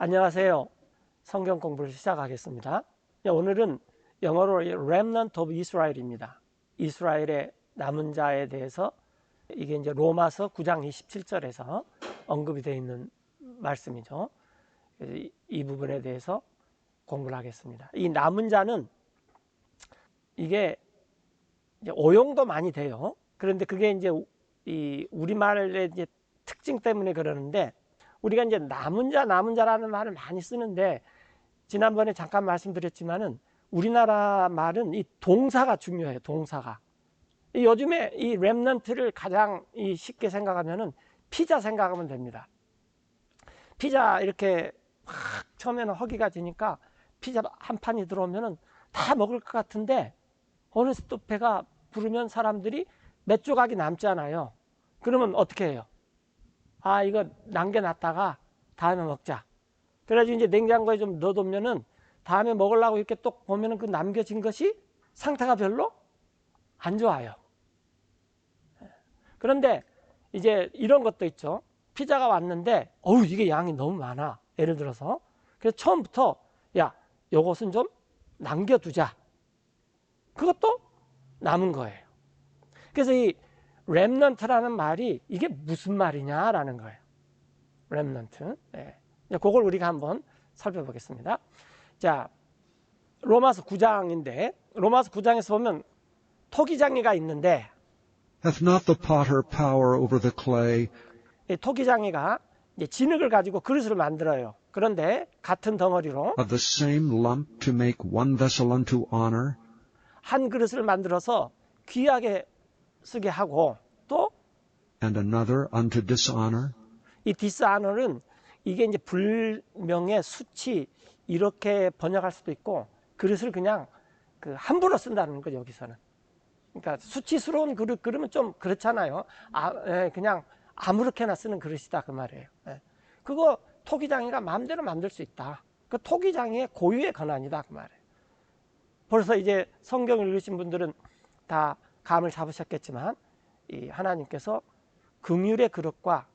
안녕하세요. 성경 공부를 시작하겠습니다. 오늘은 영어로 Remnant of Israel입니다. 이스라엘의 남은 자에 대해서 이게 이제 로마서 9장 27절에서 언급이 되어 있는 말씀이죠. 그래서 이 부분에 대해서 공부를 하겠습니다. 이 남은 자는 이게 이제 오용도 많이 돼요. 그런데 그게 이제 이 우리말의 이제 특징 때문에 그러는데 우리가 이제 남은 자라는 말을 많이 쓰는데 지난번에 잠깐 말씀드렸지만은 우리나라 말은 이 동사가 중요해요. 동사가. 요즘에 이 렘넌트를 가장 쉽게 생각하면은 피자 생각하면 됩니다. 피자 이렇게 막 처음에는 허기가 지니까 피자 한 판이 들어오면은 다 먹을 것 같은데 어느 또 배가 부르면 사람들이 몇 조각이 남잖아요. 그러면 어떻게 해요? 아, 이거 남겨놨다가 다음에 먹자. 그래가지고 이제 냉장고에 좀 넣어두면은 다음에 먹으려고 이렇게 또 보면은 그 남겨진 것이 상태가 별로 안 좋아요. 그런데 이제 이런 것도 있죠. 피자가 왔는데, 어우, 이게 양이 너무 많아. 예를 들어서. 그래서 처음부터, 야, 요것은 좀 남겨두자. 그것도 남은 거예요. 그래서 이 렘넌트라는 말이 이게 무슨 말이냐라는 거예요. 렘넌트. 네. 그걸 우리가 한번 살펴보겠습니다. 자, 로마서 9장인데 로마서 9장에서 보면 토기장이가 있는데 Hath not the potter power over the clay, 이 토기장이가 이제 진흙을 가지고 그릇을 만들어요. 그런데 같은 덩어리로 of the same lump to make one vessel unto honor, 한 그릇을 만들어서 귀하게 쓰게 하고 또 and another unto dishonor? 이 디스아너는 이게 이제 불명의 수치 이렇게 번역할 수도 있고 그릇을 그냥 그 함부로 쓴다는 거죠. 여기서는. 그러니까 수치스러운 그릇 그러면 좀 그렇잖아요. 그냥 아무렇게나 쓰는 그릇이다 그 말이에요. 그거 토기장이가 마음대로 만들 수 있다. 그 토기장이의 고유의 권한이다 그 말이에요. 벌써 이제 성경을 읽으신 분들은 다 감을 잡으셨겠지만 이 하나님께서 긍휼의 그릇과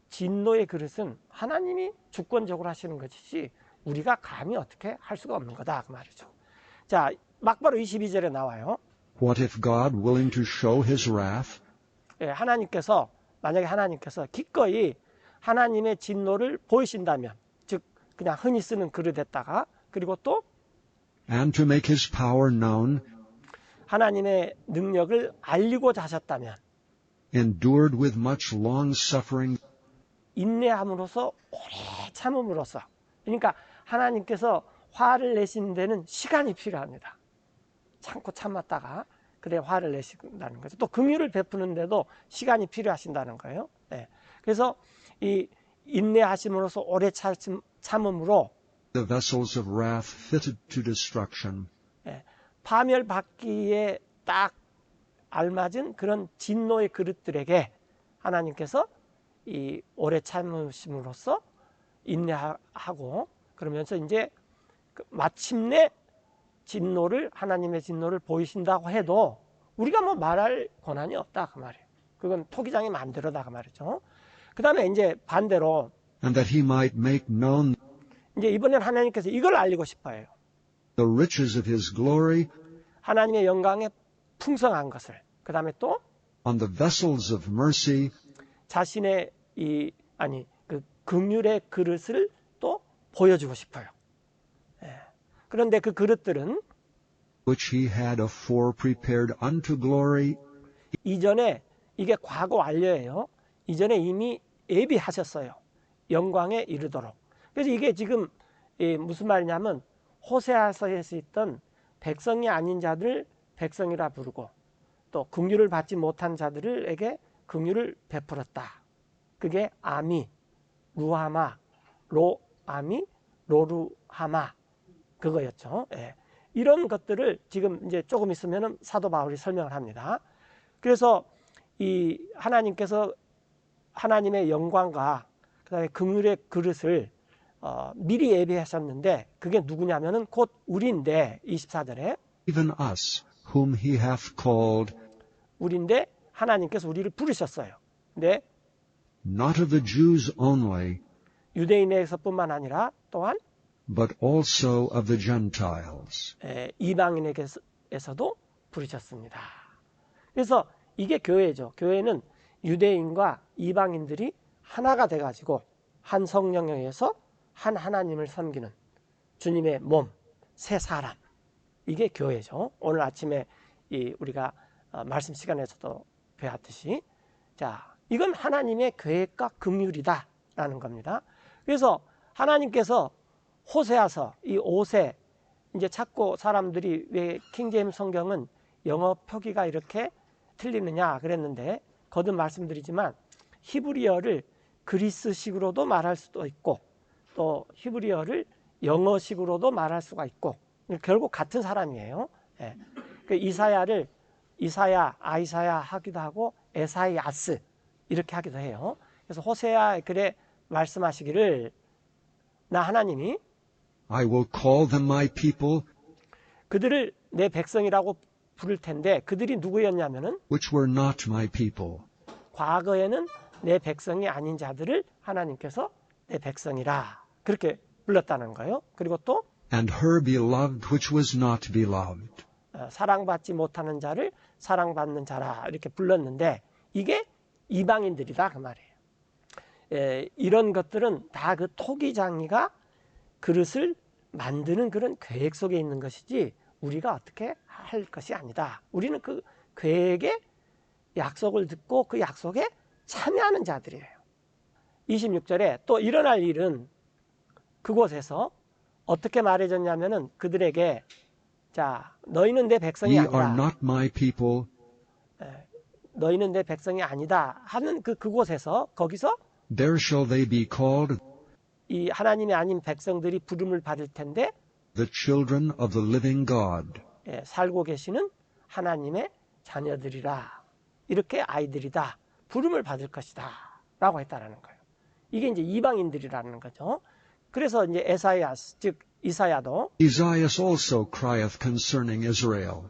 진노의 그릇은 하나님이 주권적으로 하시는 것이지 우리가 감히 어떻게 할 수가 없는 거다 그 말이죠. 자, 막바로 22절에 나와요. What if God, willing to show his wrath, 하나님께서 만약에 하나님께서 기꺼이 하나님의 진노를 보이신다면, 즉 그냥 흔히 쓰는 그릇에다가 그리고 또 and to make his power known, 하나님의 능력을 알리고자 하셨다면 endured with much long suffering, 인내함으로써 오래 참음으로써, 그러니까 하나님께서 화를 내시는 데는 시간이 필요합니다. 참고 참았다가 그래 화를 내신다는 거죠. 또 긍휼을 베푸는데도 시간이 필요하신다는 거예요. 네. 그래서 이 인내하심으로써 오래 참음으로 the vessels of wrath fitted to destruction, 파멸받기에 딱 알맞은 그런 진노의 그릇들에게 하나님께서 이 오래 참으심으로써 인내하고 그러면서 이제 마침내 진노를 하나님의 진노를 보이신다고 해도 우리가 뭐 말할 권한이 없다 그 말이에요. 그건 토기장이 만들어다 그 말이죠. 그 다음에 이제 반대로 and that he might make known 이제 이번엔 하나님께서 이걸 알리고 싶어요. the riches of his glory 하나님의 영광의 풍성한 것을. 그 다음에 또 on the vessels of mercy, 자신의 그 긍휼의 그릇을 또 보여주고 싶어요. 그런데 그 그릇들은 which he had afore prepared unto glory, 이전에 이게 과거 완료예요. 이전에 이미 예비하셨어요. 영광에 이르도록. 그래서 이게 지금 무슨 말이냐면 호세아서에서 있던 백성이 아닌 자들 백성이라 부르고 또 긍휼을 받지 못한 자들에게 긍휼을 베풀었다. 그게 아미, 루하마, 로아미, 로루하마 그거였죠. 이런 것들을 지금 이제 조금 있으면 사도 바울이 설명을 합니다. 그래서 이 하나님께서 하나님의 영광과 그다음에 긍휼의 그릇을 미리 예비하셨는데 그게 누구냐면은 곧 우리인데 24절에 even us, whom he hath called, 우리인데 하나님께서 우리를 부르셨어요. 근데 not of the Jews only, 유대인에게서뿐만 아니라 또한 but also of the Gentiles. 이방인에게서도 부르셨습니다. 그래서 이게 교회죠. 교회는 유대인과 이방인들이 하나가 돼가지고 한 성령에 의해서 한 하나님을 섬기는 주님의 몸, 새 사람. 이게 교회죠. 오늘 아침에 우리가 말씀 시간에서도 배웠듯이, 자, 이건 하나님의 계획과 긍휼이다라는 겁니다. 그래서 하나님께서 호세아서 이 5세 이제 찾고 사람들이 왜 킹제임스 성경은 영어 표기가 이렇게 틀리느냐 그랬는데 거듭 말씀드리지만 히브리어를 그리스식으로도 말할 수도 있고 또 히브리어를 영어식으로도 말할 수가 있고 결국 같은 사람이에요. 예. 그 이사야를 이사야, 아이사야 하기도 하고 에사이아스 이렇게 하기도 해요. 그래서 호세아 글에 말씀하시기를 나 하나님이 I will call them my people, 그들을 내 백성이라고 부를 텐데 그들이 누구였냐면은 which were not my people. 과거에는 내 백성이 아닌 자들을 하나님께서 내 백성이라 그렇게 불렀다는 거예요. 그리고 또 And her beloved, which was not beloved. 사랑받지 못하는 자를 사랑받는 자라 이렇게 불렀는데 이게 이방인들이다 그 말이에요. 이런 것들은 다 그 토기장이가 그릇을 만드는 그런 계획 속에 있는 것이지 우리가 어떻게 할 것이 아니다. 우리는 그 계획의 약속을 듣고 그 약속에 참여하는 자들이에요. 26절에 또 일어날 일은 그곳에서 어떻게 말해졌냐면은 그들에게 자 너희는 내 백성이 Ye are 아니다. not my people, 너희는 내 백성이 아니다 하는 그곳에서 거기서 there shall they be called 이 하나님이 아닌 백성들이 부름을 받을 텐데 the children of the living God. 살고 계시는 하나님의 자녀들이라 이렇게 아이들이다 부름을 받을 것이다 라고 했다라는 거예요. 이게 이제 이방인들이라는 거죠. 그래서 이제 에사야스 즉 이사야도 Esaias also crieth concerning Israel.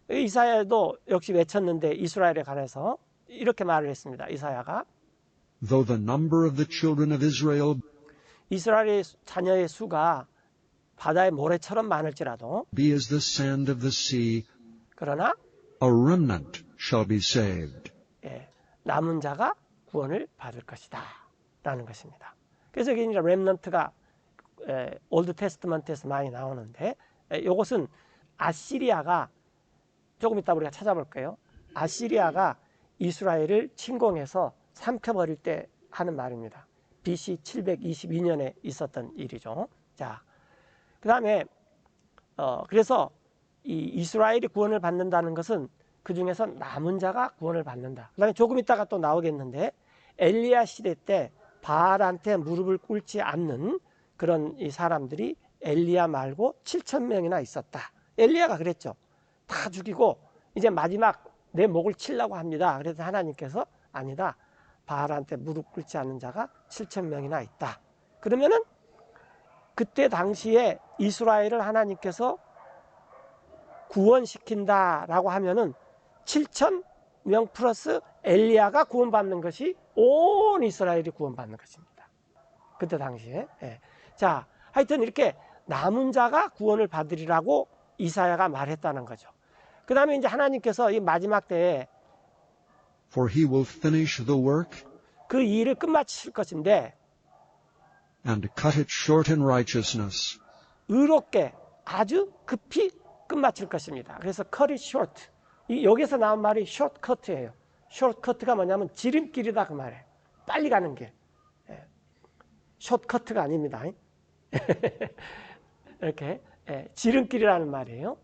이사야도 역시 외쳤는데 이스라엘에 관해서 이렇게 말을 했습니다. 이사야가 Though the number of the children of Israel 이스라엘의 자녀의 수가 바다의 모래처럼 많을지라도 be as the sand of the sea, 그러나 a remnant shall be saved. 남은 자가 구원을 받을 것이다 라는 것입니다. 그래서 이게 이제 렘넌트가 올드 테스트먼트에서 많이 나오는데 이것은 아시리아가 조금 이따 우리가 찾아볼 거예요. 아시리아가 이스라엘을 침공해서 삼켜버릴 때 하는 말입니다. BC 722년에 있었던 일이죠. 자, 그 다음에 그래서 이 이스라엘이 구원을 받는다는 것은 그 중에서 남은 자가 구원을 받는다. 그 다음에 조금 있다가 또 나오겠는데 엘리야 시대 때 바알한테 무릎을 꿇지 않는 그런 이 사람들이 엘리야 말고 7,000명이나 있었다. 엘리야가 그랬죠. 다 죽이고 이제 마지막 내 목을 치려고 합니다. 그래서 하나님께서 아니다. 바알한테 무릎 꿇지 않는 자가 7,000명이나 있다. 그러면은 그때 당시에 이스라엘을 하나님께서 구원시킨다라고 하면은 7,000명 플러스 엘리야가 구원받는 것이 온 이스라엘이 구원받는 것입니다. 그때 당시에. 자, 하여튼 이렇게 남은 자가 구원을 받으리라고 이사야가 말했다는 거죠. 그 다음에 이제 하나님께서 이 마지막 때에 For he will finish the work 그 일을 끝마칠 것인데 and cut it short in righteousness. 의롭게 아주 급히 끝마칠 것입니다. 그래서 cut it short. 여기서 나온 말이 shortcut예요. shortcut가 뭐냐면 지름길이다 그 말이에요. 빨리 가는 길. shortcut가 아닙니다. 이렇게 지름길이라는 말이에요.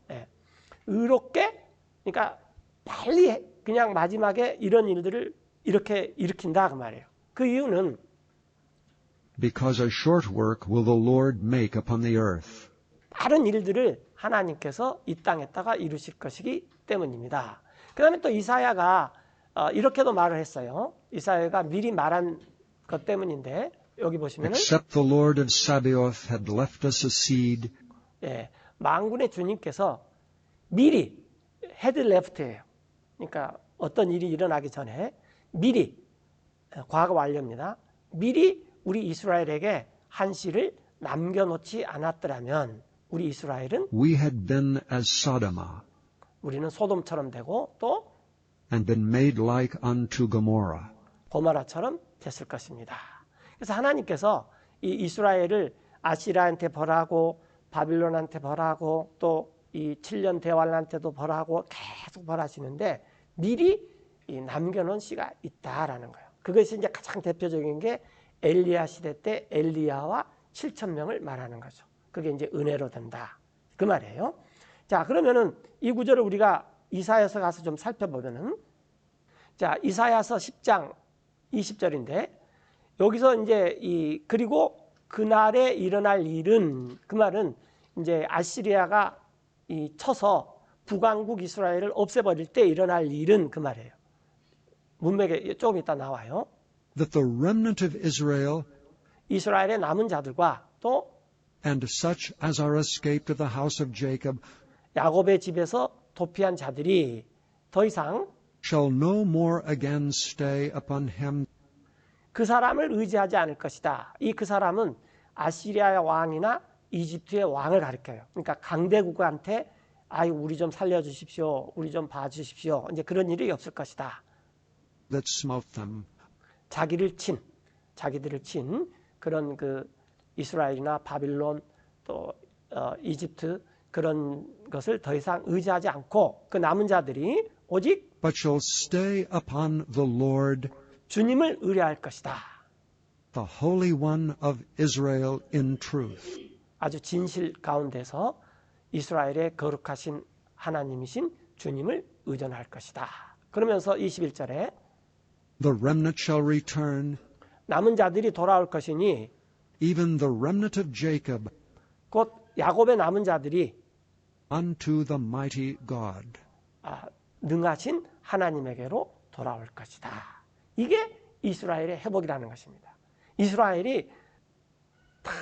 의롭게 그러니까 빨리 그냥 마지막에 이런 일들을 이렇게 일으킨다 그 말이에요. 그 이유는 Because a short work will the Lord make upon the earth. 다른 일들을 하나님께서 이 땅에다가 이루실 것이기 때문입니다. 그 다음에 또 이사야가 이렇게도 말을 했어요. 이사야가 미리 말한 것 때문인데 여기 보시면은 Except the Lord of Sabaoth had left us a seed, 만군의 주님께서 미리 had left예요. 그러니까 어떤 일이 일어나기 전에 미리 과거 완료입니다. 미리 우리 이스라엘에게 한 씨를 남겨놓지 않았더라면 우리 이스라엘은 we had been as Sodom, 우리는 소돔처럼 되고 또 and been made like unto Gomorrah. 고모라처럼 됐을 것입니다. 그래서 하나님께서 이 이스라엘을 아시라한테 벌하고 바빌론한테 벌하고 또 이 7년 대환란한테도 벌하고 계속 벌하시는데 미리 이 남겨놓은 씨가 있다라는 거예요. 그것이 이제 가장 대표적인 게 엘리야 시대 때 엘리야와 7천 명을 말하는 거죠. 그게 이제 은혜로 된다. 그 말이에요. 자, 그러면은 이 구절을 우리가 이사야서 가서 좀 살펴보면은 자, 이사야서 10장 20절인데 여기서 이제 그리고 그날에 일어날 일은 그 말은 이제 아시리아가 쳐서 북왕국 이스라엘을 없애버릴 때 일어날 일은 그 말이에요. 문맥에 조금 이따 나와요. That the remnant of Israel 이스라엘의 남은 자들과 또 and such as are escaped of the house of Jacob 야곱의 집에서 도피한 자들이 더 이상 shall no more again stay upon him 그 사람을 의지하지 않을 것이다. 그 사람은 아시리아의 왕이나 이집트의 왕을 가리켜요. 그러니까 강대국한테 우리 좀 살려주십시오. 우리 좀 봐주십시오. 이제 그런 일이 없을 것이다. that smote them. 자기들을 친 그런 그 이스라엘이나 바빌론 또 이집트 그런 것을 더 이상 의지하지 않고 그 남은 자들이 오직 But shall stay upon the Lord, 주님을 의뢰할 것이다. the Holy One of Israel in truth. 아주 진실 가운데서 이스라엘의 거룩하신 하나님이신 주님을 의존할 것이다. 그러면서 21절에 The remnant shall return, 남은 자들이 돌아올 것이니 even the remnant of Jacob, 곧 야곱의 남은 자들이 unto the mighty God. 능하신 하나님에게로 돌아올 것이다. 이게 이스라엘의 회복이라는 것입니다. 이스라엘이 다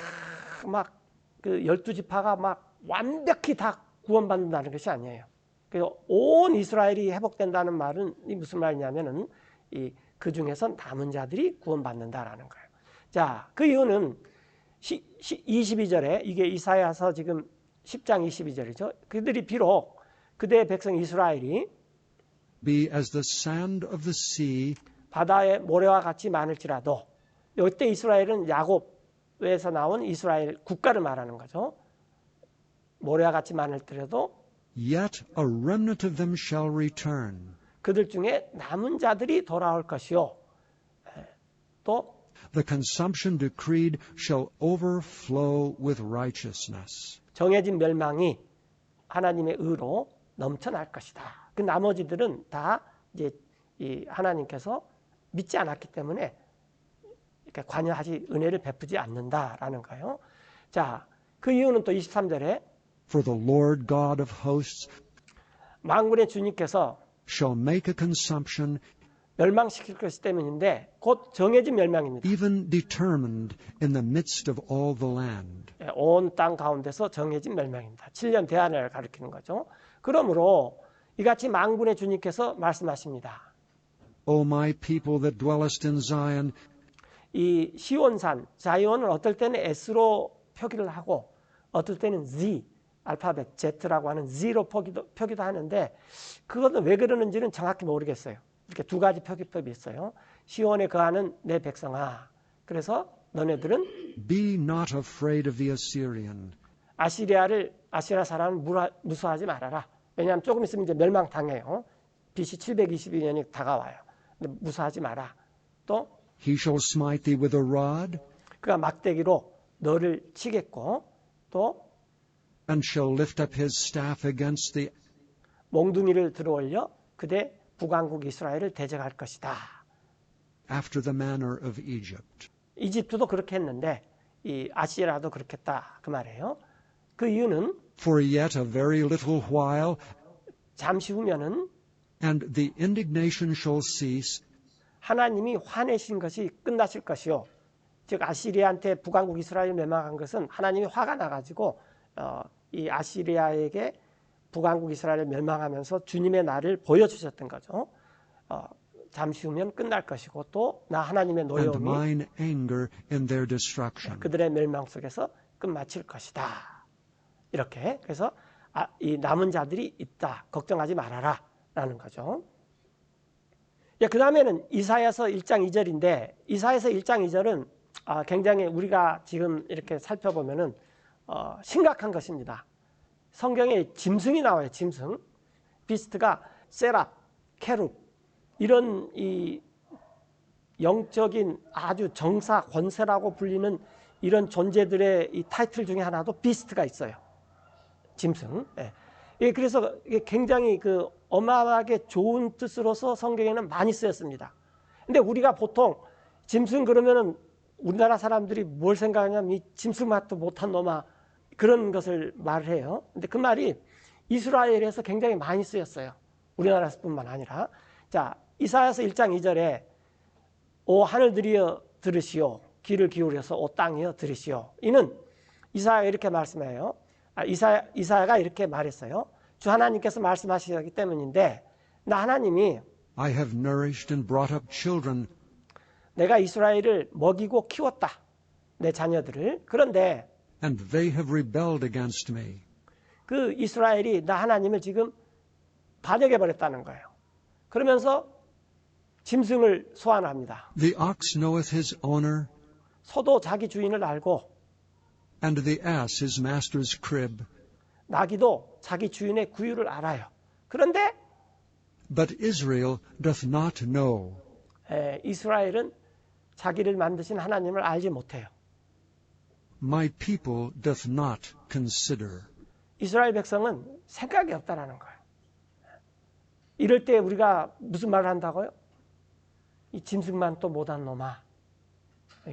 막 그 12지파가 막 완벽히 다 구원받는다는 것이 아니에요. 그래서 온 이스라엘이 회복된다는 말은 무슨 말이냐면은 그 중에서 남은 자들이 구원받는다라는 거예요. 자, 그 이유는 22절에 이게 이사야서 지금 10장 22절이죠. 그들이 비록 그대의 백성 이스라엘이 Be as the sand of the sea, 바다의 모래와 같이 많을지라도 이때 이스라엘은 야곱에서 나온 이스라엘 국가를 말하는 거죠. 모래와 같이 많을지라도 yet a remnant of them shall return. 그들 중에 남은 자들이 돌아올 것이요. 또 The consumption decreed shall overflow with righteousness. 정해진 멸망이 하나님의 의로 넘쳐날 것이다. 그 나머지들은 다 이제 하나님께서 믿지 않았기 때문에 이렇게 관여하지 은혜를 베푸지 않는다라는 거예요. 자, 그 이유는 또 23절에 For the Lord God of hosts 만군의 주님께서 shall make a consumption 멸망시킬 것이 때문인데 곧 정해진 멸망입니다. even determined in the midst of all the land. 온 땅 가운데서 정해진 멸망입니다. 7년 대환을 가리키는 거죠. 그러므로 이같이 만군의 주님께서 말씀하십니다. O my people that dwellest in Zion, 이 시온산, 자이온은 어떨 때는 S로 표기를 하고 어떨 때는 Z, 알파벳 Z라고 하는 Z로 표기도 하는데 그것은 왜 그러는지는 정확히 모르겠어요. 이렇게 두 가지 표기법이 있어요. 시온에 거하는 내 백성아. 그래서 너네들은 be not afraid of the Assyrian. 아시리아 사람을 무수하지 말아라. 왜냐하면 조금 있으면 이제 멸망당해요. BC 722년이 다가와요. 근데 무수하지 마라. 또 He shall smite thee with a rod, 그가 막대기로 너를 치겠고 또 and shall lift up his staff against thee. 몽둥이를 들어올려 그대 북왕국 이스라엘을 대적할 것이다. After the manner of Egypt. 이집트도 그렇게 했는데 이 아시리아도 그렇겠다 그 말이에요. 그 이유는 For yet a very little while, 잠시 후면은 and the indignation shall cease, 하나님이 화내신 것이 끝나실 것이요. 즉 아시리아한테 북왕국 이스라엘 멸망한 것은 하나님이 화가 나가지고 이 아시리아에게 북왕국 이스라엘을 멸망하면서 주님의 날을 보여주셨던 거죠. 잠시 후면 끝날 것이고 또 나 하나님의 and 노여움이 mine anger in their destruction. 그들의 멸망 속에서 끝마칠 것이다. 이렇게 그래서 이 남은 자들이 있다. 걱정하지 말아라 라는 거죠. 그 다음에는 이사야서 1장 2절인데 이사야서 1장 2절은 굉장히 우리가 지금 이렇게 살펴보면은 심각한 것입니다. 성경에 짐승이 나와요. 짐승. 비스트가 세랍, 케룹 이런 이 영적인 아주 정사, 권세라고 불리는 이런 존재들의 이 타이틀 중에 하나도 비스트가 있어요. 짐승. 그래서 이게 굉장히 그 어마어마하게 좋은 뜻으로서 성경에는 많이 쓰였습니다. 근데 우리가 보통 짐승 그러면은 우리나라 사람들이 뭘 생각하냐면 이 짐승 맛도 못한 놈아 그런 것을 말을 해요. 근데 그 말이 이스라엘에서 굉장히 많이 쓰였어요. 우리나라뿐만 아니라. 자, 이사야서 1장 2절에 오 하늘들이여 들으시오. 귀를 기울여서 오 땅이여 들으시오. 이는 이사야가 이렇게 말씀해요. 이사야가 이렇게 말했어요. 주 하나님께서 말씀하시기 때문인데 나 하나님이 I have nourished and brought up children, 내가 이스라엘을 먹이고 키웠다. 내 자녀들을. 그런데 and they have rebelled against me. 그 이스라엘이 나 하나님을 지금 반역해버렸다는 거예요. 그러면서 짐승을 소환합니다. The ox knoweth his owner, 소도 자기 주인을 알고 and the ass his master's crib. 나귀도 자기 주인의 구유를 알아요. 그런데 But Israel doth not know. 이스라엘은 자기를 만드신 하나님을 알지 못해요. My people doth not consider. 이스라엘 백성은 생각이 없다라는 거예요. 이럴 때 우리가 무슨 말을 한다고요? 이 짐승만 또 못한 놈아.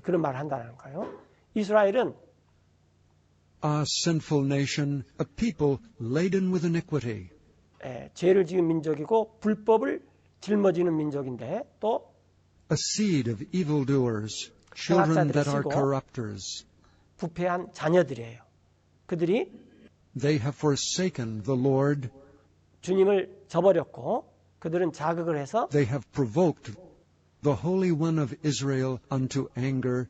그런 말을 한다는 거예요. 이스라엘은 A sinful nation, a people laden with iniquity. 죄를 지은 민족이고 불법을 짊어지는 민족인데 또 A seed of evildoers, children that are corrupters. 부패한 자녀들이에요. 그들이 They have forsaken the Lord. 주님을 저버렸고 그들은 자극을 해서 They have provoked the Holy One of Israel unto anger.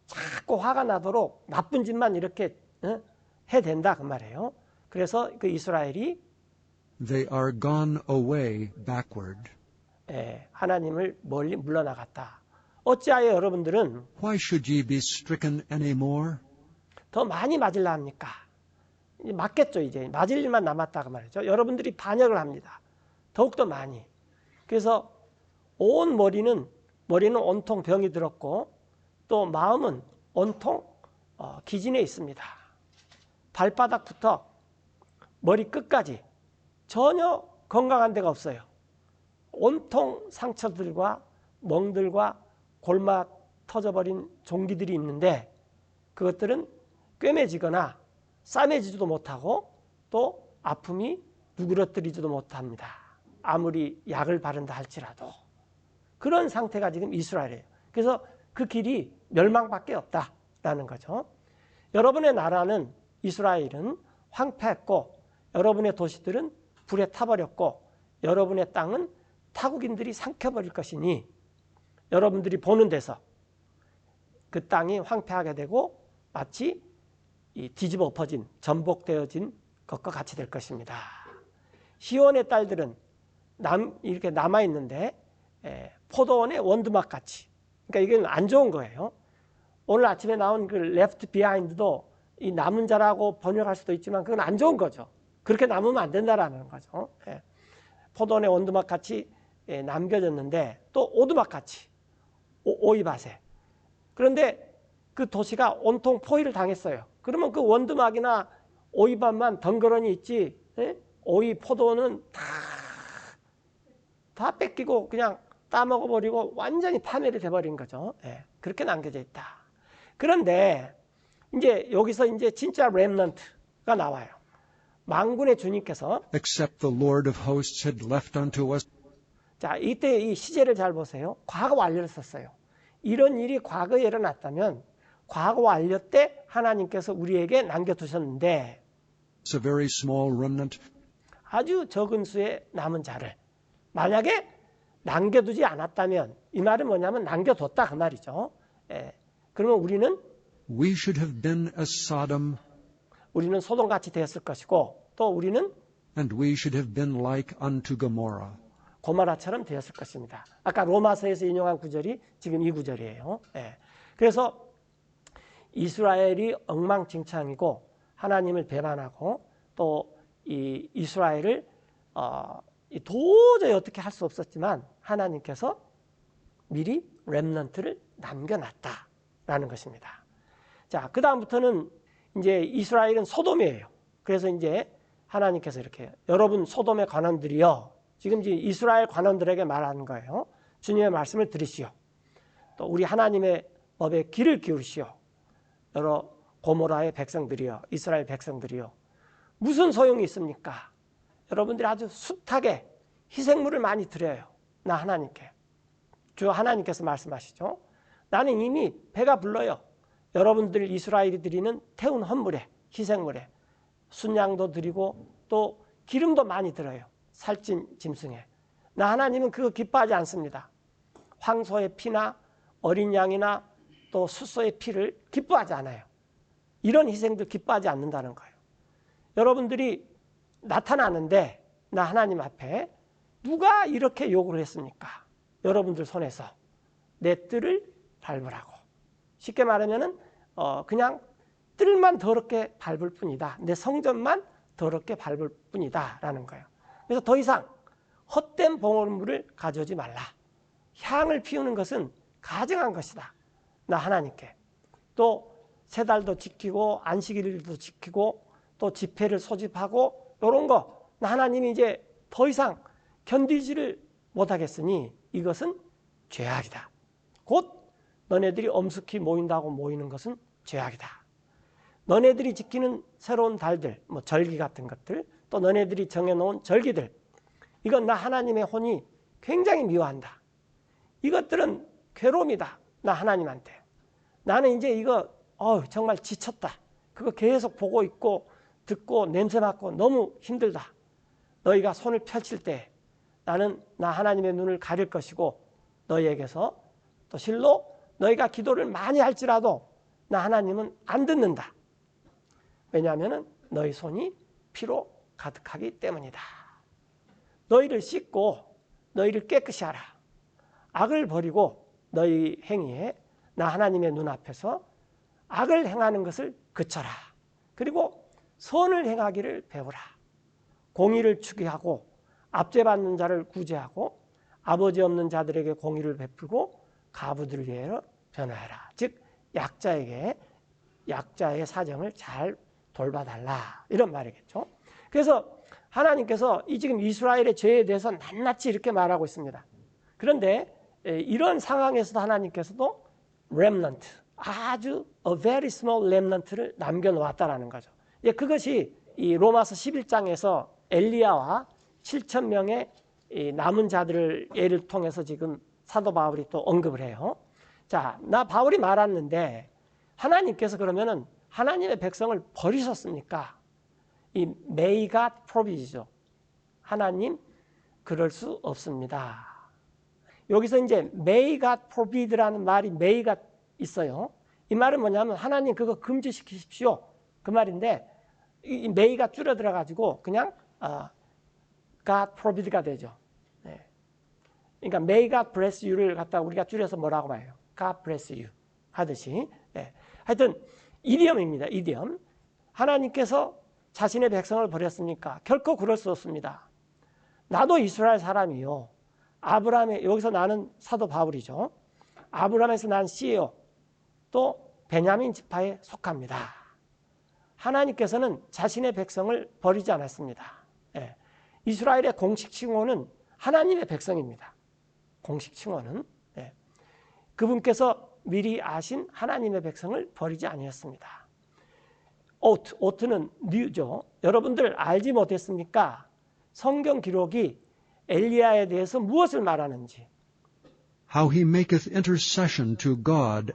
자꾸 화가 나도록 나쁜 짓만 이렇게 해댄다 그 말이에요. 그래서 그 이스라엘이 They are gone away backward. 하나님을 멀리 물러나갔다. 어찌하여 여러분들은 Why should ye be stricken any more? 더 많이 맞으려 합니까? 이제 맞겠죠. 이제 맞을 일만 남았다 그 말이죠. 여러분들이 반역을 합니다. 더욱더 많이. 그래서 온 머리는 온통 병이 들었고 또 마음은 온통 기진해 있습니다. 발바닥부터 머리 끝까지 전혀 건강한 데가 없어요. 온통 상처들과 멍들과 골마 터져버린 종기들이 있는데 그것들은 꿰매지거나 싸매지도 못하고 또 아픔이 누그러뜨리지도 못합니다. 아무리 약을 바른다 할지라도 그런 상태가 지금 이스라엘이에요. 그래서 그 길이 멸망밖에 없다라는 거죠. 여러분의 나라는 이스라엘은 황폐했고 여러분의 도시들은 불에 타버렸고 여러분의 땅은 타국인들이 삼켜버릴 것이니 여러분들이 보는 데서 그 땅이 황폐하게 되고 마치 이 뒤집어 엎어진 전복되어진 것과 같이 될 것입니다. 시온의 딸들은 이렇게 남아있는데 포도원의 원두막 같이, 그러니까 이건 안 좋은 거예요. 오늘 아침에 나온 그 left behind도 이 남은 자라고 번역할 수도 있지만 그건 안 좋은 거죠. 그렇게 남으면 안 된다라는 거죠. 포도원의 원두막 같이 남겨졌는데 또 오두막 같이 오이밭에. 그런데 그 도시가 온통 포위를 당했어요. 그러면 그 원두막이나 오이밭만 덩그러니 있지 오이 포도는 다 뺏기고 그냥 따먹어버리고 완전히 파멸이 돼버린 거죠. 그렇게 남겨져 있다. 그런데 이제 여기서 이제 진짜 렘넌트가 나와요. 만군의 주님께서 Except the Lord of hosts had left unto us. 자, 이때 이 시제를 잘 보세요. 과거 완료를 썼어요. 이런 일이 과거에 일어났다면 과거 완료 때 하나님께서 우리에게 남겨두셨는데 It's a very small remnant. 아주 적은 수의 남은 자를 만약에 남겨두지 않았다면, 이 말은 뭐냐면 남겨뒀다 그 말이죠. 예. 그러면 We should have been as Sodom, 우리는 소돔같이 되었을 것이고, 또 우리는 and we should have been like unto Gomorrah. 고모라처럼 되었을 것입니다. 아까 로마서에서 인용한 구절이 지금 이 구절이에요. 예. 그래서 이스라엘이 엉망진창이고 하나님을 배반하고 또 이 이스라엘을 도저히 어떻게 할 수 없었지만 하나님께서 미리 렘넌트를 남겨놨다라는 것입니다. 자, 그 다음부터는 이제 이스라엘은 소돔이에요. 그래서 이제 하나님께서 이렇게 여러분 소돔의 관원들이여, 지금 이제 이스라엘 관원들에게 말하는 거예요. 주님의 말씀을 들으시오. 또 우리 하나님의 법에 귀를 기울이시오. 여러 고모라의 백성들이여, 이스라엘 백성들이여, 무슨 소용이 있습니까? 여러분들이 아주 숱하게 희생물을 많이 드려요. 나 하나님께. 주 하나님께서 말씀하시죠. 나는 이미 배가 불러요. 여러분들 이스라엘이 드리는 태운 헌물에, 희생물에 순양도 드리고 또 기름도 많이 들어요. 살찐 짐승에. 나 하나님은 그거 기뻐하지 않습니다. 황소의 피나 어린 양이나 또 숫소의 피를 기뻐하지 않아요. 이런 희생들 기뻐하지 않는다는 거예요. 여러분들이 나타나는데 나 하나님 앞에 누가 이렇게 요구를 했습니까? 여러분들 손에서 내 뜰을 밟으라고. 쉽게 말하면은 그냥 뜰만 더럽게 밟을 뿐이다. 내 성전만 더럽게 밟을 뿐이다 라는 거예요. 그래서 더 이상 헛된 봉헌물을 가져오지 말라. 향을 피우는 것은 가증한 것이다. 나 하나님께. 또 세 달도 지키고 안식일도 지키고 또 집회를 소집하고 이런 거 나 하나님이 이제 더 이상 견디지를 못하겠으니 이것은 죄악이다. 곧 너네들이 엄숙히 모인다고 모이는 것은 죄악이다. 너네들이 지키는 새로운 달들, 뭐 절기 같은 것들, 또 너네들이 정해놓은 절기들, 이건 나 하나님의 혼이 굉장히 미워한다. 이것들은 괴로움이다. 나 하나님한테. 나는 이제 이거 정말 지쳤다. 그거 계속 보고 있고 듣고 냄새 맡고 너무 힘들다. 너희가 손을 펼칠 때 나는 나 하나님의 눈을 가릴 것이고 너희에게서 또 실로 너희가 기도를 많이 할지라도 나 하나님은 안 듣는다. 왜냐하면 너희 손이 피로 가득하기 때문이다. 너희를 씻고 너희를 깨끗이 하라. 악을 버리고 너희 행위에 나 하나님의 눈앞에서 악을 행하는 것을 그쳐라. 그리고 선을 행하기를 배우라. 공의를 추구하고 압제받는 자를 구제하고 아버지 없는 자들에게 공의를 베풀고 가부들을 위하여 변호해라. 즉 약자의 사정을 잘 돌봐달라. 이런 말이겠죠. 그래서 하나님께서 지금 이스라엘의 죄에 대해서 낱낱이 이렇게 말하고 있습니다. 그런데 이런 상황에서도 하나님께서도 remnant, 아주 a very small remnant를 남겨놓았다라는 거죠. 그것이 이 로마서 11장에서 엘리야와 7,000명의 남은 자들을 예를 통해서 지금 사도 바울이 또 언급을 해요. 자, 나 바울이 말았는데 하나님께서 그러면은 하나님의 백성을 버리셨습니까? 이 may God provide죠. 하나님 그럴 수 없습니다. 여기서 이제 may God provide라는 말이 may가 있어요. 이 말은 뭐냐면 하나님 그거 금지시키십시오. 그 말인데 이 may가 줄어들어 가지고 그냥 God provide가 되죠. 네. 그러니까 may God bless you를 갖다 우리가 줄여서 뭐라고 말해요? God bless you 하듯이. 네. 하여튼 이디엄입니다. 이디엄. 하나님께서 자신의 백성을 버렸습니까? 결코 그럴 수 없습니다. 나도 이스라엘 사람이요. 아브라함의, 여기서 나는 사도 바울이죠. 아브라함에서 난 씨예요. 또 베냐민 지파에 속합니다. 하나님께서는 자신의 백성을 버리지 않았습니다. 예. 이스라엘의 공식 칭호는 하나님의 백성입니다. 공식 칭호는. 예. 그분께서 미리 아신 하나님의 백성을 버리지 아니었습니다. 오트는 뉴죠. 여러분들 알지 못했습니까? 성경 기록이 엘리야에 대해서 무엇을 말하는지. How he maketh intercession to God.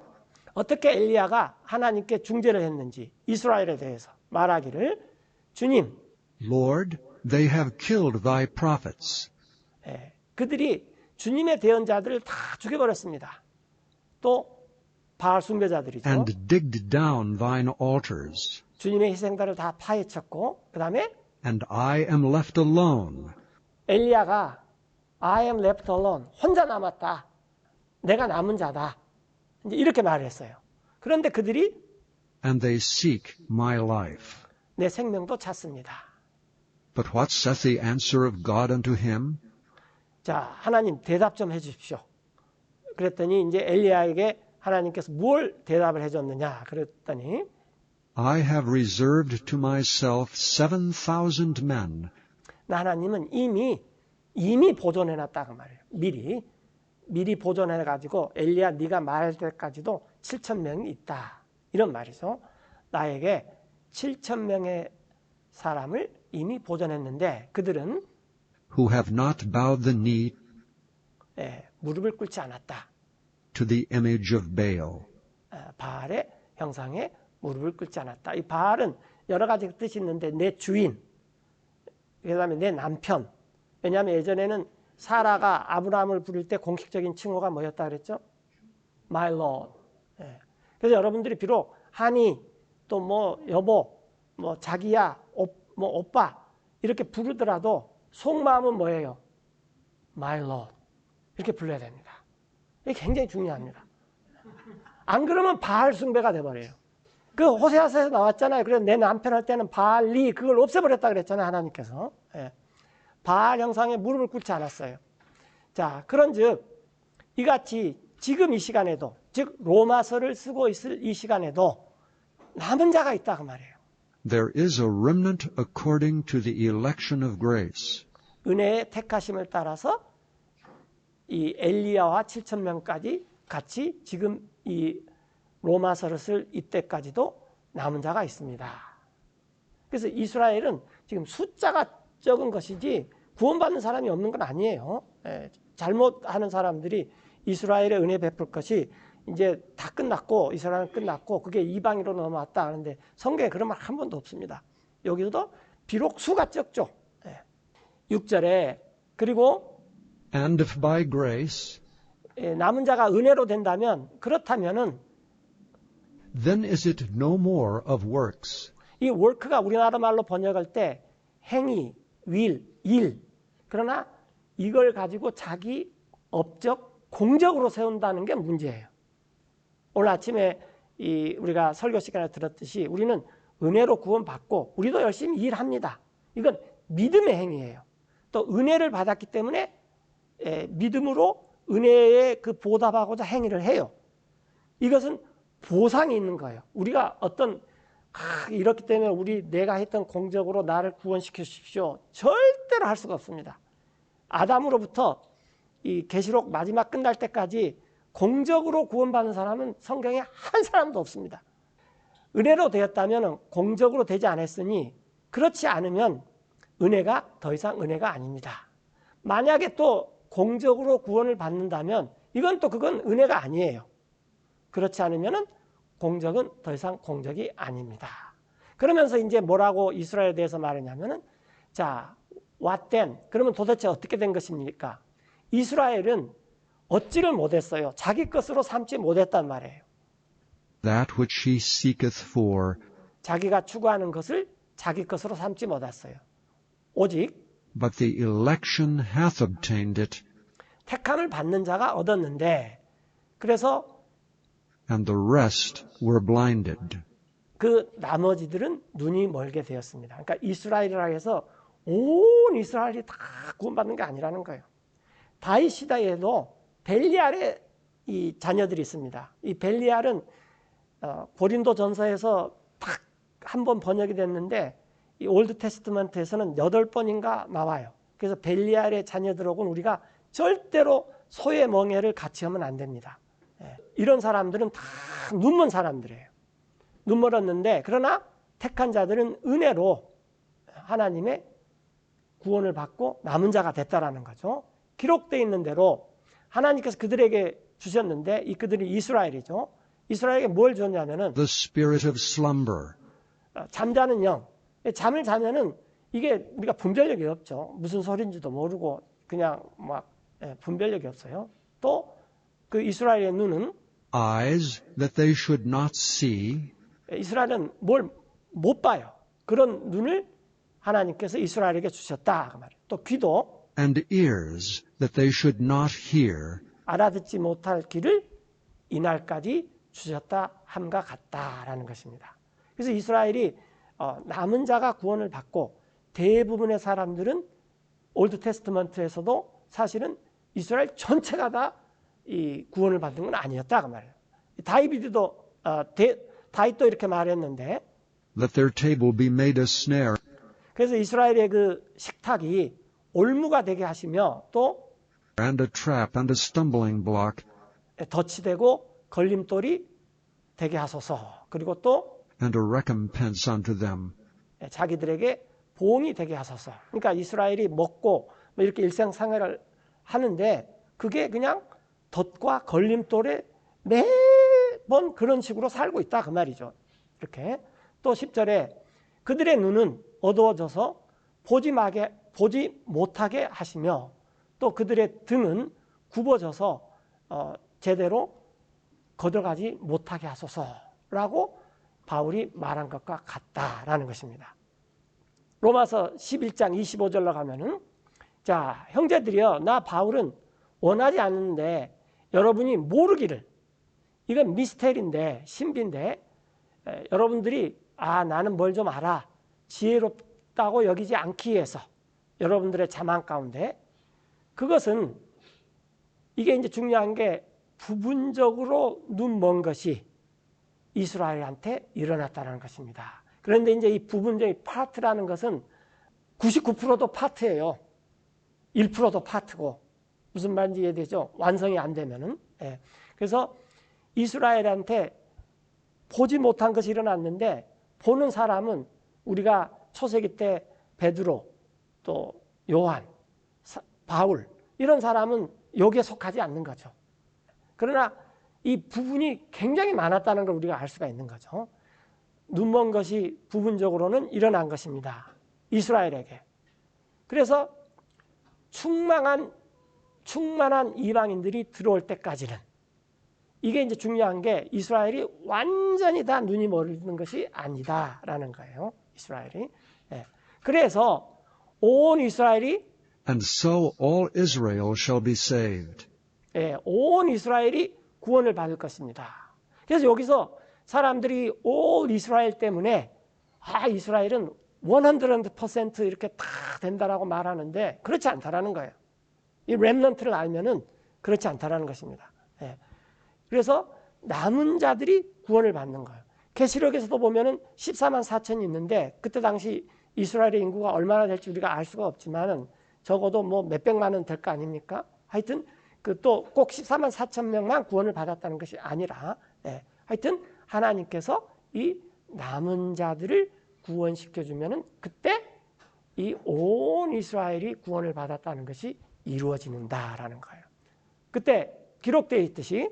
어떻게 엘리야가 하나님께 중재를 했는지 이스라엘에 대해서 말하기를 주님, Lord, they have killed thy prophets. 그들이 주님의 대언자들을 다 죽여버렸습니다. 또 바알 숭배자들이죠. and digged down thine altars, 주님의 희생단을 다 파헤쳤고 그 다음에 and I am left alone, 엘리야가 I am left alone, 혼자 남았다. 내가 남은 자다. 이제 이렇게 말을 했어요. 그런데 그들이 and they seek my life. 내 생명도 찾습니다. But what saith the answer of God unto him? 자, 하나님 대답 좀 해주십시오. 그랬더니 이제 엘리야에게 하나님께서 뭘 대답을 해줬느냐 그랬더니 I have reserved to myself 7,000 men, 나 하나님은 이미 보존해놨다 그 말이에요. 미리 보존해가지고 엘리야 네가 말할 때까지도 7,000명이 있다 이런 말이죠. 나에게 7,000명의 사람을 이미 보존했는데 그들은 who have not bowed the knee 무릎을 꿇지 않았다. to the image of Baal. 바알의 형상에 무릎을 꿇지 않았다. 이 바알은 여러 가지 뜻이 있는데 내 주인, 그 다음에 내 남편. 왜냐하면 예전에는 사라가 아브라함을 부를 때 공식적인 칭호가 뭐였다 그랬죠? My Lord. 그래서 여러분들이 비록 하니 또 뭐 여보, 뭐 자기야, 뭐 오빠 이렇게 부르더라도 속마음은 뭐예요? My Lord. 이렇게 불러야 됩니다. 이게 굉장히 중요합니다. 안 그러면 바알 숭배가 돼버려요. 그 호세아서에서 나왔잖아요. 그래서 내 남편 할 때는 바알리 그걸 없애버렸다 그랬잖아요. 하나님께서. 바알 형상에 무릎을 꿇지 않았어요. 자, 그런즉 이같이 지금 이 시간에도 즉 로마서를 쓰고 있을 이 시간에도 남은 자가 있다 그 말이에요. There is a remnant according to the election of grace. 은혜의 택하심을 따라서 이 엘리야와 7,000명까지 같이 지금 이 로마서를 쓸 이때까지도 남은 자가 있습니다. 그래서 이스라엘은 지금 숫자가 적은 것이지 구원받는 사람이 없는 건 아니에요. 잘못하는 사람들이 이스라엘의 은혜 베풀 것이 이제 다 끝났고 이스라엘은 끝났고 그게 이방으로 넘어왔다 하는데 성경에 그런 말 한 번도 없습니다. 여기서도 비록 수가 적죠. 6절에 그리고 And if by grace, 남은 자가 은혜로 된다면 그렇다면은 then is it no more of works. 이 work가 우리나라 말로 번역할 때 행위, 일. 그러나 이걸 가지고 자기 업적, 공적으로 세운다는 게 문제예요. 오늘 아침에 우리가 설교 시간에 들었듯이 우리는 은혜로 구원받고 우리도 열심히 일합니다. 이건 믿음의 행위예요. 또 은혜를 받았기 때문에 믿음으로 은혜에 그 보답하고자 행위를 해요. 이것은 보상이 있는 거예요. 우리가 어떤 이렇기 때문에 내가 했던 공적으로 나를 구원시켜 주십시오. 절대로 할 수가 없습니다. 아담으로부터 이 계시록 마지막 끝날 때까지 공적으로 구원받는 사람은 성경에 한 사람도 없습니다. 은혜로 되었다면 공적으로 되지 않았으니 그렇지 않으면 은혜가 더 이상 은혜가 아닙니다. 만약에 또 공적으로 구원을 받는다면 그건 은혜가 아니에요. 그렇지 않으면 공적은 더 이상 공적이 아닙니다. 그러면서 이제 뭐라고 이스라엘에 대해서 말하냐면은 자, what then? 그러면 도대체 어떻게 된 것입니까? 이스라엘은 얻지를 못했어요. 자기 것으로 삼지 못했단 말이에요. That which he seeketh for, 자기가 추구하는 것을 자기 것으로 삼지 못했어요. 오직 but the election hath obtained it, 택함을 받는 자가 얻었는데 그래서 and the rest were blinded. 그 나머지들은 눈이 멀게 되었습니다. 그러니까 이스라엘이라 해서 온 이스라엘이 다 구원받는 게 아니라는 거예요. 다윗 시대에도 벨리알의 이 자녀들이 있습니다. 이 벨리알은 고린도 전서에서 딱 한 번 번역이 됐는데 이 올드 테스트먼트에서는 8번인가 나와요. 그래서 벨리알의 자녀들하고는 우리가 절대로 소의 멍에를 같이 하면 안 됩니다. 이런 사람들은 다 눈먼 사람들이에요. 눈멀었는데 그러나 택한 자들은 은혜로 하나님의 구원을 받고 남은 자가 됐다라는 거죠. 기록되어 있는 대로 하나님께서 그들에게 주셨는데 그들이 이스라엘이죠. 이스라엘에게 뭘 줬냐면은 The spirit of slumber, 잠자는 영. 잠을 자면은 이게 우리가 분별력이 없죠. 무슨 소리인지도 모르고 그냥 막 분별력이 없어요. 또 그 이스라엘의 눈은 eyes that they should not see, 이스라엘은 뭘 못 봐요. 그런 눈을 하나님께서 이스라엘에게 주셨다 그 말이에요. 또 귀도 and ears that they should not hear, 알아듣지 못할 귀를 이날까지 주셨다 함과 같다라는 것입니다. 그래서 이스라엘이 남은 자가 구원을 받고 대부분의 사람들은 올드 테스트먼트에서도 사실은 이스라엘 전체가 다 이 구원을 받은 건 아니었다 그 말이에요. 다윗도 이렇게 말했는데 let their table be made a snare, 그래서 이스라엘의 그 식탁이 올무가 되게 하시며 또 and a trap and a stumbling block, 덫이되고 걸림돌이 되게 하소서. 그리고 또 and a recompense unto them. 자기들에게 보응이 되게 하소서. 그러니까 이스라엘이 먹고 뭐 이렇게 일상생활을 하는데 그게 그냥 덫과 걸림돌에 매번 그런 식으로 살고 있다 그 말이죠. 이렇게 또 10절에 그들의 눈은 어두워져서 보지 못하게 하시며 또 그들의 등은 굽어져서 제대로 걷어가지 못하게 하소서라고 바울이 말한 것과 같다라는 것입니다. 로마서 11장 25절로 가면은 자 형제들이여 나 바울은 원하지 않는데 여러분이 모르기를 이건 미스테리인데 신비인데 여러분들이 나는 뭘 좀 알아 지혜롭다고 여기지 않기 위해서 여러분들의 자만 가운데 그것은 이게 이제 중요한 게 부분적으로 눈먼 것이 이스라엘한테 일어났다는 것입니다. 그런데 이제 이 부분적인 파트라는 것은 99%도 파트예요. 1%도 파트고 무슨 말인지 이해되죠? 완성이 안 되면은. 그래서 이스라엘한테 보지 못한 것이 일어났는데 보는 사람은 우리가 초세기 때 베드로 또 요한, 바울 이런 사람은 여기에 속하지 않는 거죠. 그러나 이 부분이 굉장히 많았다는 걸 우리가 알 수가 있는 거죠. 눈먼 것이 부분적으로는 일어난 것입니다. 이스라엘에게. 그래서 충만한 이방인들이 들어올 때까지는 이게 이제 중요한 게 이스라엘이 완전히 다 눈이 멀는 것이 아니다라는 거예요. 이스라엘이. 그래서 온 이스라엘이 And so all Israel shall be saved. 온 이스라엘이 구원을 받을 것입니다. 그래서 여기서 사람들이 올 이스라엘 때문에 이스라엘은 100% 이렇게 다 된다라고 말하는데 그렇지 않다라는 거예요. 이 렘넌트를 알면은 그렇지 않다라는 것입니다. 그래서 남은 자들이 구원을 받는 거예요. 계시록에서도 보면은 14만 4천이 있는데 그때 당시 이스라엘의 인구가 얼마나 될지 우리가 알 수가 없지만은 적어도 뭐 몇백만은 될 거 아닙니까? 하여튼 그 또 꼭 14만 4천 명만 구원을 받았다는 것이 아니라 하여튼 하나님께서 이 남은 자들을 구원시켜 주면은 그때 이 온 이스라엘이 구원을 받았다는 것이 이루어지는다라는 거예요. 그때 기록되어 있듯이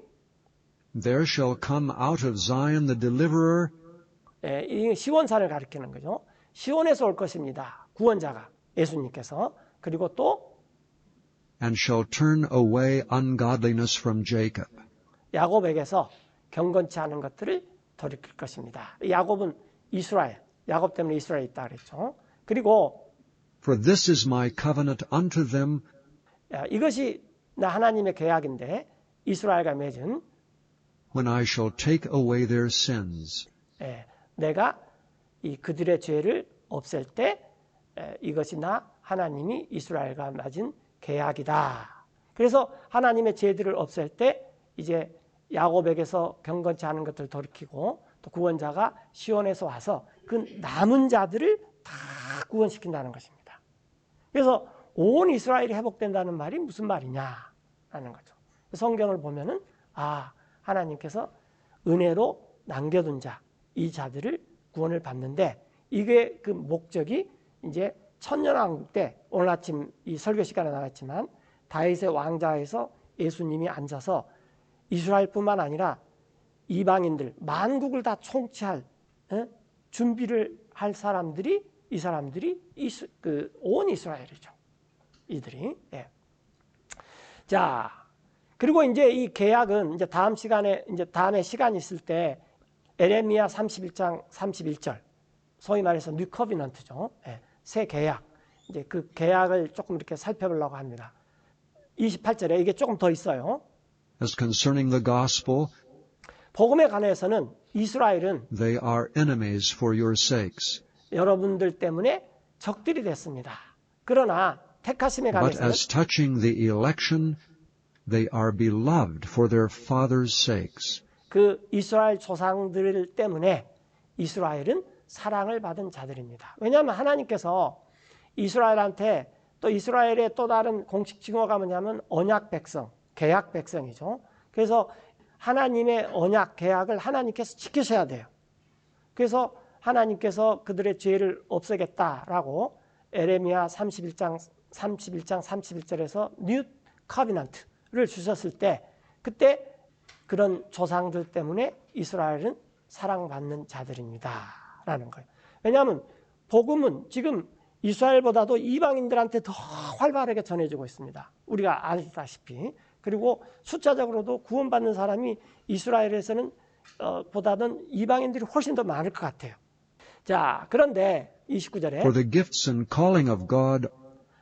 There shall come out of Zion the deliverer, 이 시온산을 가리키는 거죠. 시온에서 올 것입니다. 구원자가 예수님께서. 그리고 또 and shall turn away ungodliness from Jacob. 야곱에게서 경건치 않은 것들을 돌이킬 것입니다. 야곱은 이스라엘, 야곱 때문에 이스라엘이 있다 그랬죠. 그리고 For this is my covenant unto them, 이것이 나 하나님의 계약인데 이스라엘과 맺은 when I shall take away their sins. 내가 이 그들의 죄를 없앨 때 이것이 나 하나님이 이스라엘과 맺은 계약이다. 그래서 하나님의 죄들을 없앨 때 이제 야곱에게서 경건치 않은 것들을 돌이키고 또 구원자가 시온에서 와서 그 남은 자들을 다 구원시킨다는 것입니다. 그래서 온 이스라엘이 회복된다는 말이 무슨 말이냐 하는 거죠. 성경을 보면은 하나님께서 은혜로 남겨둔 자, 이 자들을 구원을 받는데 이게 그 목적이 이제 천년왕국 때 오늘 아침 이 설교 시간에 나왔지만 다윗의 왕좌에서 예수님이 앉아서 이스라엘뿐만 아니라 이방인들 만국을 다 총치할 준비를 할 사람들이 이 사람들이 온 이스라엘이죠. 이들이. 자, 그리고 이제 이 계약은 이제 다음 시간에 이제 다음에 시간이 있을 때 에레미야 31장 31절 소위 말해서 뉴 커비넌트죠. 예, 새 계약. 이제 그 계약을 조금 이렇게 살펴보려고 합니다. 28절에 이게 조금 더 있어요. As concerning the gospel, 복음에 관해서는 이스라엘은 they are enemies for your sakes. 여러분들 때문에 적들이 됐습니다. 그러나 택하심에 But 관해서는 as touching the election, they are beloved for their fathers' sakes. 그 이스라엘 조상들 때문에 이스라엘은 사랑을 받은 자들입니다. 왜냐하면 하나님께서 이스라엘한테 또 이스라엘의 또 다른 공식 징호가 뭐냐면 언약 백성, 계약 백성이죠. 그래서 하나님의 언약, 계약을 하나님께서 지키셔야 돼요. 그래서 하나님께서 그들의 죄를 없애겠다라고 에레미야 31장 31절에서 뉴 커비넌트를 주셨을 때 그때 그런 조상들 때문에 이스라엘은 사랑받는 자들입니다라는 거예요. 왜냐하면 복음은 지금 이스라엘보다도 이방인들한테 더 활발하게 전해지고 있습니다. 우리가 알다시피. 그리고 숫자적으로도 구원받는 사람이 이스라엘에서는 보다는 이방인들이 훨씬 더 많을 것 같아요. 자, 그런데 29절에 For the gifts and calling of God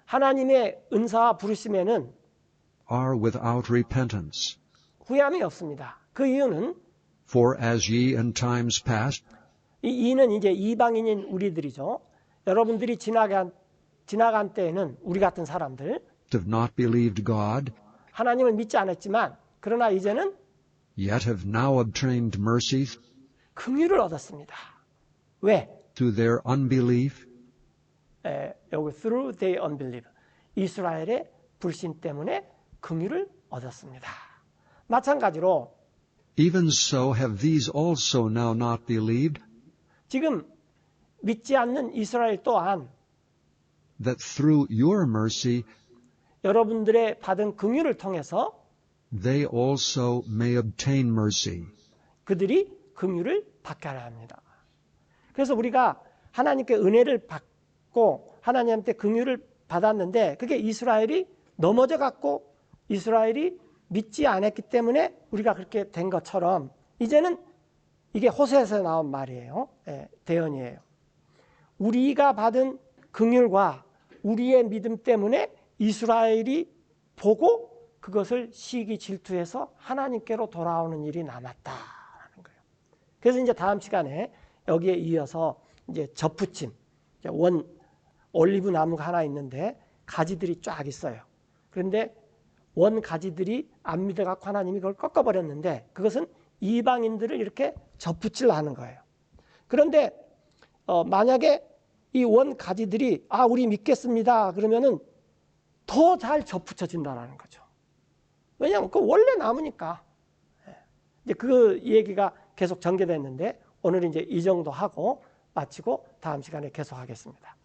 하나님의 은사와 부르심에는 are without repentance. 후회함이 없습니다. 그 이유는 For as ye in times past 이는 이제 이방인인 우리들이죠. 여러분들이 지나간 때에는 우리 같은 사람들 have not believed God, 하나님을 믿지 않았지만 그러나 이제는 yet have now obtained mercy 긍휼을 얻었습니다. 왜? through their unbelief. 여기 through their unbelief. 이스라엘의 불신 때문에 긍휼을 얻었습니다. 마찬가지로 Even so have these also now not believed, 지금 믿지 않는 이스라엘 또한 that through your mercy 여러분들의 받은 긍휼을 통해서 they also may obtain mercy. 그들이 긍휼을 받게 하려 합니다. 그래서 우리가 하나님께 은혜를 받고 하나님한테 긍휼을 받았는데 그게 이스라엘이 넘어져 갖고 이스라엘이 믿지 않았기 때문에 우리가 그렇게 된 것처럼 이제는 이게 호세에서 나온 말이에요. 대언이에요. 우리가 받은 긍휼과 우리의 믿음 때문에 이스라엘이 보고 그것을 시기 질투해서 하나님께로 돌아오는 일이 남았다라는 거예요. 그래서 이제 다음 시간에 여기에 이어서 이제 접붙임, 원 올리브 나무가 하나 있는데 가지들이 쫙 있어요. 그런데 원 가지들이 안 믿어갖고 하나님이 그걸 꺾어버렸는데 그것은 이방인들을 이렇게 접붙이려 하는 거예요. 그런데 만약에 이 원 가지들이 우리 믿겠습니다 그러면은 더 잘 접붙여진다는 거죠. 왜냐하면 그 원래 나무니까. 이제 그 얘기가 계속 전개됐는데 오늘 이제 이 정도 하고 마치고 다음 시간에 계속하겠습니다.